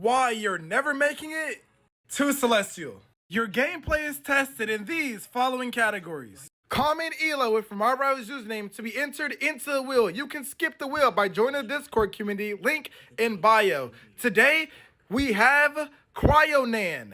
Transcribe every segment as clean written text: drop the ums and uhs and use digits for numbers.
Why you're never making it to Celestial. Your gameplay is tested in these following categories. Comment ELO with my rival's username to be entered into the wheel. You can skip the wheel by joining the Discord community, link in bio. Today, we have Cryonan.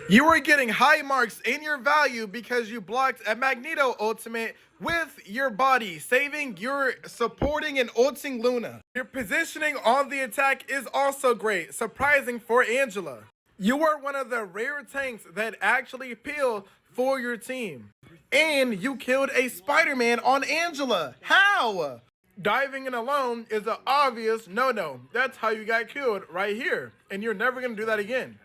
You are getting high marks in your value because you blocked a Magneto ultimate with your body, saving your supporting and ulting Luna. Your positioning on the attack is also great, surprising for Angela. You are one of the rare tanks that actually peel for your team. And you killed a Spider-Man on Angela. How? Diving in alone is an obvious no-no. That's how you got killed right here. And you're never going to do that again.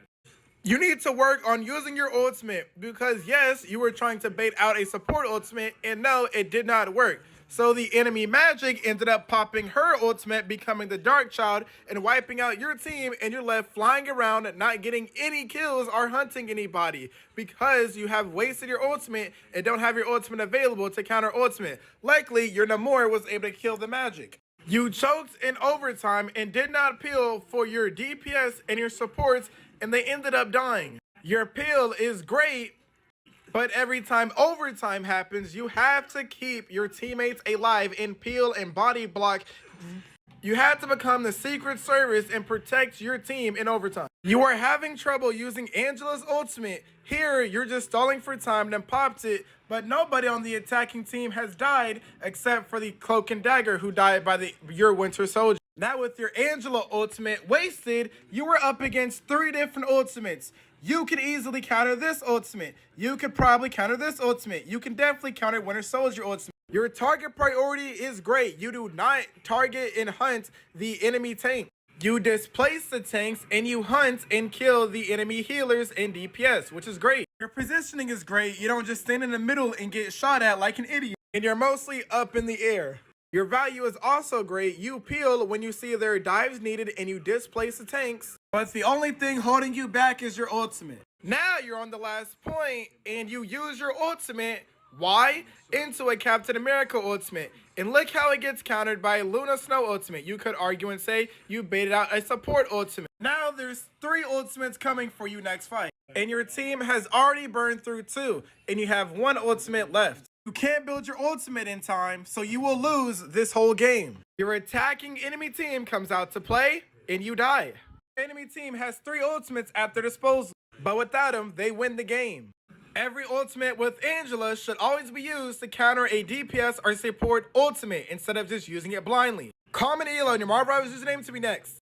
You need to work on using your ultimate because yes, you were trying to bait out a support ultimate and no, it did not work. So the enemy Magic ended up popping her ultimate, becoming the Dark Child and wiping out your team, and you're left flying around not getting any kills or hunting anybody because you have wasted your ultimate and don't have your ultimate available to counter ultimate. Likely your Namor was able to kill the Magic. You choked in overtime and did not peel for your DPS and your supports, and they ended up dying. Your peel is great, but every time overtime happens, you have to keep your teammates alive and peel and body block. You have to become the Secret Service and protect your team in overtime. You are having trouble using Angela's ultimate. Here, you're just stalling for time, then popped it, but nobody on the attacking team has died except for the Cloak and Dagger who died by your Winter Soldier. Now with your Angela ultimate wasted, you were up against 3 different ultimates. You could easily counter this ultimate. You could probably counter this ultimate. You can definitely counter Winter Soldier ultimate. Your target priority is great. You do not target and hunt the enemy tank. You displace the tanks and you hunt and kill the enemy healers and DPS, which is great. Your positioning is great. You don't just stand in the middle and get shot at like an idiot. And you're mostly up in the air. Your value is also great. You peel when you see there are dives needed and you displace the tanks. But the only thing holding you back is your ultimate. Now you're on the last point and you use your ultimate. Why? Into a Captain America ultimate. And look how it gets countered by Luna Snow ultimate. You could argue and say you baited out a support ultimate. Now there's 3 ultimates coming for you next fight. And your team has already burned through 2. And you have 1 ultimate left. You can't build your ultimate in time, so you will lose this whole game. Your attacking enemy team comes out to play, and you die. Enemy team has 3 ultimates at their disposal, but without them, they win the game. Every ultimate with Angela should always be used to counter a DPS or support ultimate instead of just using it blindly. Comment ELO and your Marvel Rivals username to be next.